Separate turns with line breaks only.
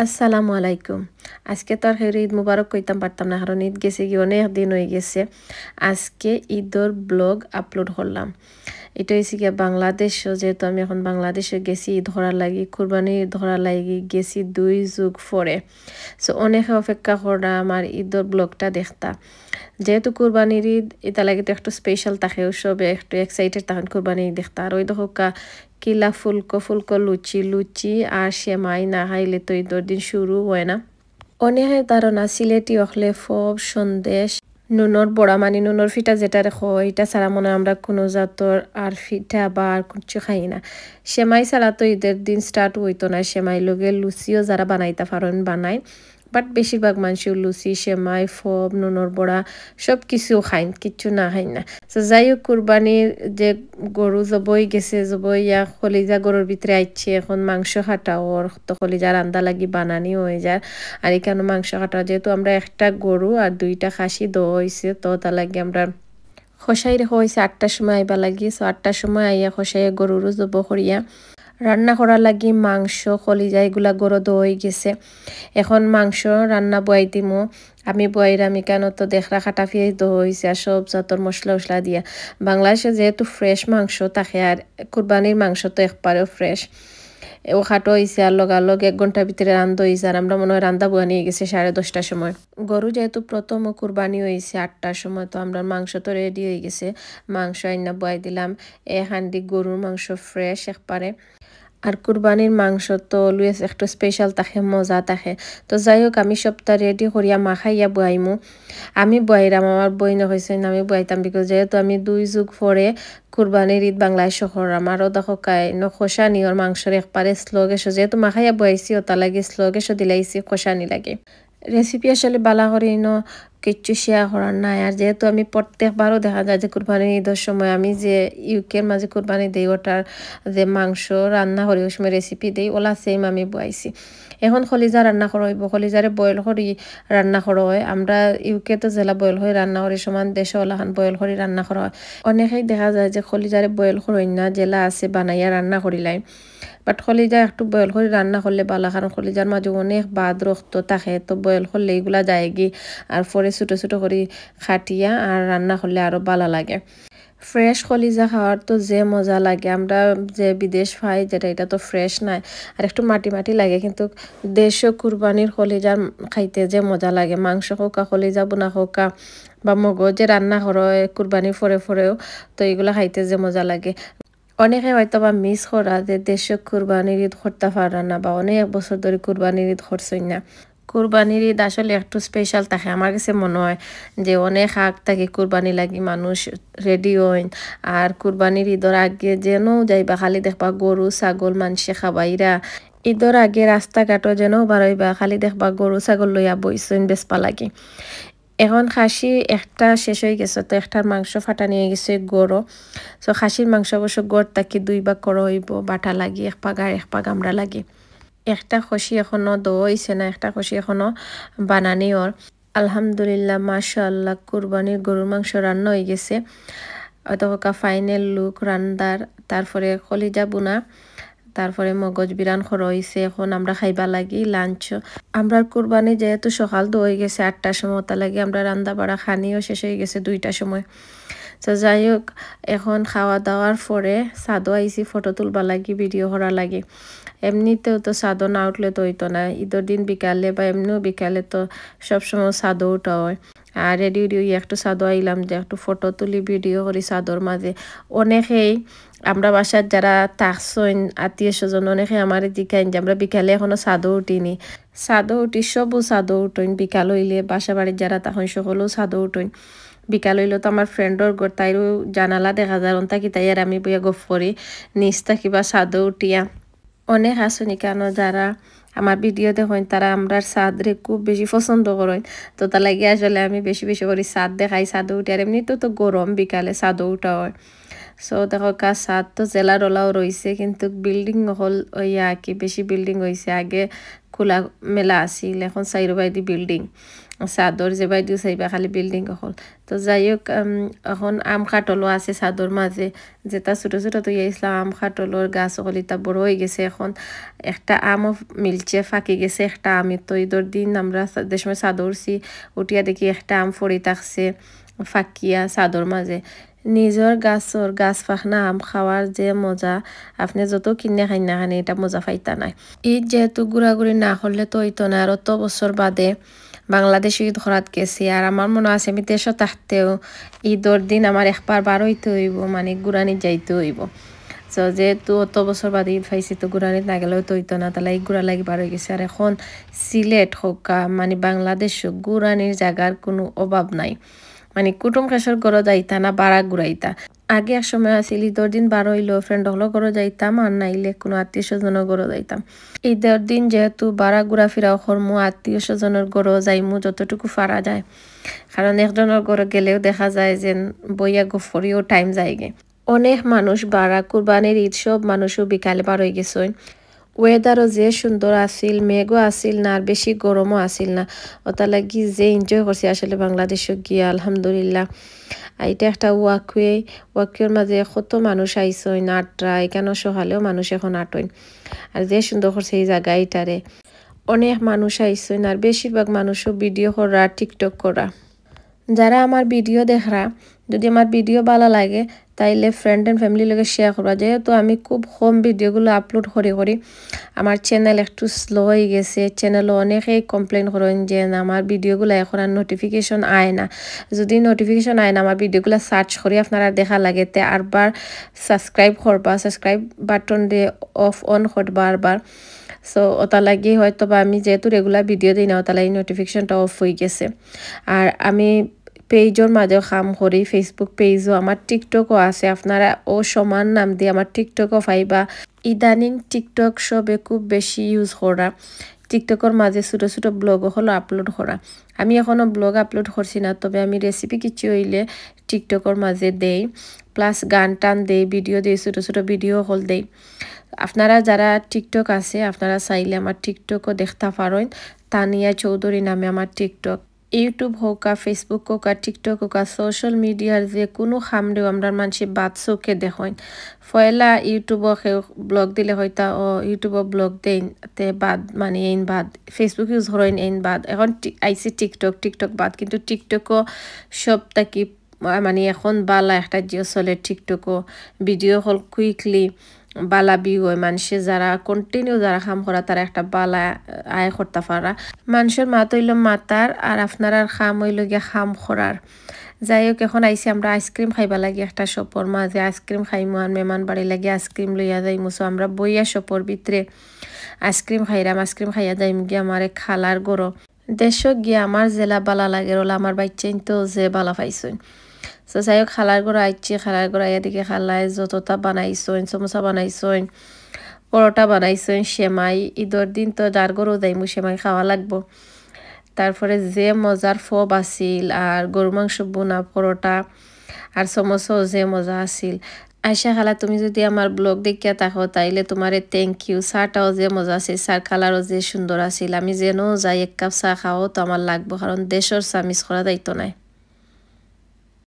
আসসালামু আলাইকুম। আজকে তো আর ঈদ মুবারক কইতাম পারতাম না, কারণ ঈদ গেছে কি অনেক দিন হয়ে গেছে। আজকে ঈদর ব্লগ আপলোড করলাম। এটা হয়েছে গিয়ে বাংলাদেশ, যেহেতু আমি এখন বাংলাদেশে গেছি ঈদ ধরার লাগি, কুরবানি ধরার লাগি গেছি 2 যুগ পরে। সো অনেকে অপেক্ষা করা আমার ঈদর ব্লগটা দেখতা। যেহেতু কুরবানির ঈদ এটা লাগে তো একটু স্পেশাল থাকে, সবে একটু এক্সাইটেড তখন কুরবানি ঈদ দেখতা। আর ওই দেখো কিলা ফুলকো ফুলকো লুচি লুচি আর সেমাই না খাইলে তো ঈদের দিন শুরু হয় না। অনেকে ধারণা সিলেটি হলে ফব সন্দেশ নুনর বড়া মানে নুনর ফিটা যেটা রেখো এটা ছাড়া মনে হয় আমরা কোনো জাতর আর ফিটা বা আর কিছু খাই না। সেমাই ছাড়া তো ঈদের দিন স্টার্ট হইতো না। সেমাই লগে লুচিও যারা বানাইতে পারেন বানায়, বাট বেশিরভাগ মানুষের লুচি সেমাই ফব নুনর বড়া সব কিছু খাইন, কিচ্ছু না খাইন না। তো যাই হোক, কুরবানির যে গরু জবই গেছে, জবই ইয়া কলিজা গরুর ভিতরে আইছে, এখন মাংস কাটা ওর তো কলিজা রান্দা লাগি বানানি হয়ে যায়। আর এখানে মাংস কাটা যেহেতু আমরা একটা গরু আর 2টা খাসি দেওয়া হয়েছে, তো তার লাগে আমরা খসাই রেখা হয়েছে 8টার সময় আইবা লাগি। সো 8টার সময় আইয়া খসাইয়া গরুরও জব করিয়া রান্না করার লাগি মাংস কলিজা এগুলা গরু দই গেছে। এখন মাংস রান্না বয়াই দিমু। আমি বয়াইরাম কেন তো দেখরা খাটা ফিয়ে দই হয়েছে আর সব জাতর মশলা উশলা দিয়া। বাংলাদেশে যেহেতু ফ্রেশ মাংস থাকে আর কুরবানির মাংস তো একবারেও ফ্রেশ। ও খাটো হয়েছে আর লগালগ 1 ঘন্টার ভিতরে রান্ধা হয়েছে। আর আমরা মনে হয় রান্দা বুয়া নিয়ে গেছে 10:30টার সময়। গরু যেহেতু প্রথম কুরবানি হয়েছে 8টার সময়, তো আমরা মাংস তো রেডি হয়ে গেছে। মাংস আইনা বয়াই দিলাম। হান্ডি গরুর মাংস ফ্রেশ একবারে। আর কুরবানির মাংস তো অলওয়েজ একটু স্পেশাল থাকে, মজা থাকে। তো যাই হোক, আমি সবটা রেডি করিয়া মাখাইয়া বয়াইমু। আমি বয়াইরাম, আমার বই না হয়েছে আমি বয়াইতাম, বিকজ যেহেতু আমি 2 যুগ পরে কুরবানির ঈদ বাংলাদেশে করলাম। আরও দেখো খোসা নিয়র মাংসের একবারে স্লো গেছো, যেহেতু মাখাইয়া বয়াইছি ওটা লাগে স্লো গেছো দিলাইছি, খোসানি লাগে। রেসিপি আসলে বালা করে কিচ্ছু শেয়ার করার নাই। আর যেহেতু আমি প্রত্যেকবারও দেখা যায় যে কুরবানির ঈদের সময় আমি যে ইউকের মাঝে কুরবানি দিই, ওটার যে মাংস রান্না করি ওই সময় রেসিপি দিই, ওলা সেম আমি বয়াইছি। এখন কলিজা রান্না করা হইব, কলিজারে বয়েল করি রান্না করা হয়। আমরা ইউকে তো জেলা বয়েল হয়ে রান্না করি, সমান দেশে ওলাখান বয়েল করে রান্না করা হয়। অনেকেই দেখা যায় যে কলিজারে বয়েল করেন না, জেলা আছে বানাইয়া রান্না করিলাই। বাট কলিজা একটু বয়েল করে রান্না করলে ভালো, কারণ কলিজার মাঝে অনেক বাদ রক্ত থাকে, তো বয়েল করলে এগুলা যায়গি। আর পরে ছোটো ছোটো করে খাটিয়া আর রান্না করলে আরও ভালো লাগে। ফ্রেশ কলিজা খাওয়ার তো যে মজা লাগে, আমরা যে বিদেশ পাই যেটা এটা তো ফ্রেশ নাই, আর একটু মাটি মাটি লাগে। কিন্তু দেশীয় কুরবানির কলিজা খাইতে যে মজা লাগে, মাংস হোকা কলিজা বোনা হোকা বা মগজে রান্না করে কুরবানির ফরে ফরেও, তো এগুলো খাইতে যে মজা লাগে। অনেকে হয়তো বা মিস করা যে দেশে কুরবানির ঈদ করতে পারে না, বা অনেক বছর ধরে কুরবানির ঈদ করছেন না। কুরবানির ঈদ আসলে একটু স্পেশাল থাকে। আমার কাছে মনে হয় যে অনেক আগ থাকে কুরবানি লাগি মানুষ রেডি হইন। আর কুরবানির ঈদের আগে যেন যাইবা খালি দেখবা গরু ছাগল মানুষে খাবাইরা। ঈদের আগে রাস্তাঘাটও যেন বারইবা খালি দেখবা গরু ছাগল লইয়া বইছেন বেসপা লাগে। এখন খাসি একটা শেষ হয়ে গেছে, তো একটার মাংস ফাটা নিয়ে গেছে গরু। তো খাসির মাংস অবশ্য গড় তাকে 2 ভাগ করা হইব, বাটা লাগি 1 ভাগ আর 1 ভাগ আমরা লাগি। একটা খসি এখনো দইছে না, একটা খসি এখনো বানানি ওর। আলহামদুলিল্লাহ মাশাআল্লাহ কুরবানির গরুর মাংস রান্না হয়ে গেছে। অতকা ফাইনাল লুক রান্দার। তারপরে কলিজা বুনা, তারপরে মগজ বিরান খরা হয়েছে। এখন আমরা খাইবা লাগি লাঞ্চ। আমরা কুরবানি যেহেতু সকাল তো হয়ে গেছে 8টার সময়, তা লাগে আমরা রান্না বাড়া খানিও শেষ হয়ে গেছে 2টার সময়। তো যাই হোক, এখন খাওয়া দাওয়ার পরে সাদও আইসি ফটো তুলবা লাগি, ভিডিও করা লাগে। এমনিতেও তো সাদও না উঠলে তো হইতো না। ঈদের দিন বিকালে বা এমনিও বিকালে তো সবসময় সাদও উঠা হয়। আর রেডি একটু সাদও আইলাম যে একটু ফটো তুলি ভিডিও করি সাদর মাঝে। অনেকেই আমরা বাসার যারা থাকছেন আত্মীয় স্বজন অনেকে আমার জিজ্ঞাসা যে আমরা বিকালে এখনো সাদও উঠিনি। সাদও উঠি, সবও সাদও উঠইন। বিকাল হইলে বাসা বাড়ির যারা তখন সকলেও সাদও উঠইন। বিকাল হইলে তো আমার ফ্রেন্ডর ঘর তাইরও জানালা দেখা যায়, তাকি তাই আর আমি বইয়া গপ করি নিচ থাকিবা সাদও উঠিয়া। অনেক আসনি কেন যারা আমার ভিডিও দেখেন তারা আমরা সাদরে খুব বেশি পছন্দ করেন। তো তা লাগে আসলে আমি বেশি বেশি করে সাদ দেখাই, সাদও উঠি। আর এমনিতেও তো গরম, বিকালে সাদও উঠা হয়। সো দেখো সাদ তো জেলা রোলাও রয়েছে, কিন্তু বিল্ডিং হল কি বেশি বিল্ডিং হয়েছে। আগে খোলা মেলা আসিল, এখন সাইরবাইদি বিল্ডিং। চাদর যে বাইদিও চাইবা খালি বিল্ডিং হল তো যাই হোক এখন আম কাটলও আছে চাদর মাঝে যেটা ছোটো ছোটো তো ইসলাম আম কাটলর গাছ সকল ইতা বড় হয়ে গেছে এখন একটা আমও মিলছে ফাঁকি গেছে একটা আমি তো ঈদের দিন আমরা দেশময় চাদরছি উঠিয়া দেখি একটা আম ফড়ি থাকছে ফাঁকিয়া চাদর মাঝে নিজের গাছ ফাঁকনা আম খাওয়ার যে মজা আপনি যত কিনে খাই না খানি এটা মজা পাইতা নাই ঈদ যেহেতু ঘোরাঘুরি না করলে তো হইতো না আর অত বছর বাদে বাংলাদেশে ঈদ ঘরাত গেছি আর আমার মনে আছে আমি দেশও থাকতেও ঈদের দিন আমার একবার বার হইতে হইব মানে গুরানি যাইতে হইব তো যেহেতু অত বছর বাদে ঈদ পাইছি তো গুরানিত না গেলেও তো হইতো না তাহলে এই গুড়া লাগি বার হয়ে গেছে আর এখন সিলেট হোক মানে বাংলাদেশ হোক গুরানির জায়গার কোনো অভাব নাই মানে কুটুম খাসর গড় যাইতা না বাড়া ঘুরাইতা আগে এক সময় আসিল ঈদের দিন বার হইলেও ফ্রেন্ড হলো গড় যাইতাম আর নাইলে কোনো আত্মীয় স্বজনের গড় যাইতাম ঈদের দিন যেহেতু বাড়া ঘুরাফিরাও করমু আত্মীয় স্বজনের গড় যাইমু যতটুকু পারা যায় কারণ একজনের গড়ে গেলেও দেখা যায় যে বইয়া গফরিও টাইম যায়গে অনেক মানুষ বাড়া কুরবানির ঈদ সব মানুষও বিকালে বার হয়ে গেছে ওয়েদারও যে সুন্দর আসিল মেঘও আসিল না আর বেশি গরমও আসিল না ওটা লাগি যে এনজয় করছি আসলে বাংলাদেশে গিয়া আলহামদুলিল্লাহ এটা একটা ওয়াকওয়ের মাঝে কত মানুষ আইসই আটরা এখানে সহালেও মানুষ এখন আটইন আর যে সুন্দর করছে এই জায়গা এটারে অনেক মানুষ আইসই আর বেশিরভাগ মানুষও ভিডিও করা টিকটক করা যারা আমার ভিডিও দেখরা যদি আমার ভিডিও ভালো লাগে তাইলে ফ্রেন্ড অ্যান্ড ফ্যামিলির লগে শেয়ার করবা যেহেতু আমি খুব কম ভিডিওগুলো আপলোড করি আমার চ্যানেল একটু স্লো হয়ে গেছে চ্যানেলও অনেকেই কমপ্লেন করেন যে আমার ভিডিওগুলো এখন আর নোটিফিকেশন আয় না যদি নোটিফিকেশন আয় না আমার ভিডিওগুলো সার্চ করি আপনারা দেখা লাগে তে আরবার সাবস্ক্রাইব করবা সাবস্ক্রাইব বাটন দিয়ে অন করবা আরবার সো ওটা লাগি হয়তো বা আমি যেহেতু রেগুলার ভিডিও দিই না ওটা লাগি নোটিফিকেশনটা অফ হয়ে গেছে আর আমি পেজর মাঝেও কাম করি ফেসবুক পেজও আমার টিকটকও আছে আপনারা ও সমান নাম দিয়ে আমার টিকটকও পাইবা ইদানিং টিকটক সবে খুব বেশি ইউজ করা টিকটকের মাঝে ছোটো ছোটো ব্লগও হলো আপলোড করা আমি এখনও ব্লগ আপলোড করছি না তবে আমি রেসিপি কিছু হইলে টিকটকের মাঝে দেই প্লাস গান টান দেই ভিডিও দেই ছোটো ছোটো ভিডিও হল দেই আপনারা যারা টিকটক আছে আপনারা চাইলে আমার টিকটকও দেখতে পারেন তানিয়া চৌধুরী নামে আমার টিকটক ইউটিউব হোক ফেসবুক হোক টিকটক হোক সোশ্যাল মিডিয়ার যে কোনো খামরেও আমরা মানুষের বাদ চোখে দেখেন ফয়লা ইউটিউবক ব্লগ দিলে হয়তো ও ইউটিউবত ব্লগ দেন তে বাদ মানে এইন বাদ ফেসবুক ইউজ করেন এইন বাদ এখন আইসি টিকটক বাদ কিন্তু টিকটকও সব তাকি মানে এখন বালা একটা জিও চলে টিকটকও ভিডিও হল কুইকলি বালা বিউ হয় মানুষের যারা কন্টিনিউ যারা কাম করা তারা একটা বালা আয় করতে পারা মানুষের মাত হইল মাতার আর আপনার খাম হইল গিয়া খাম করার যাই হোক এখন আইসি আমরা আইসক্রিম খাইবা লাগি একটা শপর মাঝে আইসক্রিম খাইমু আর মেহমান বাড়ি লাগে আইসক্রিম লইয়া যাইমু সো আমরা বইয়া শপর ভিতরে আইসক্রিম খাইয়া যাইম গিয়া আমার খালার গরো দেশ গিয়া আমার জেলা বালা লাগে রোলা আমার বাচ্চাইন তো যে বালা পাইছইন সো যাই হোক খালার ঘর আইছি খালার ঘর আইয়া দিকে খালায় যতটা বানাইছইন সমোসা বানাইছইন পরোটা বানাইছইন সেমাই ঈদের দিন তো যার ঘরও যাইমু সেমাই খাওয়া লাগবো তারপরে যে মজার ফব আসিল আর গরু মাংস বোনা পরোটা আর সমোসাও যে মজা আসিল আয়শা খালা তুমি যদি আমার ব্লগ দেখিয়া থাকো তাইলে তোমারে থ্যাংক ইউ চাটাও যে মজা আছে চার কালারও যে সুন্দর আসিল আমি যেন যাই এক কাপ চা খাও তো আমার লাগবো কারণ দেশের চা মিস করা যাইতো নাই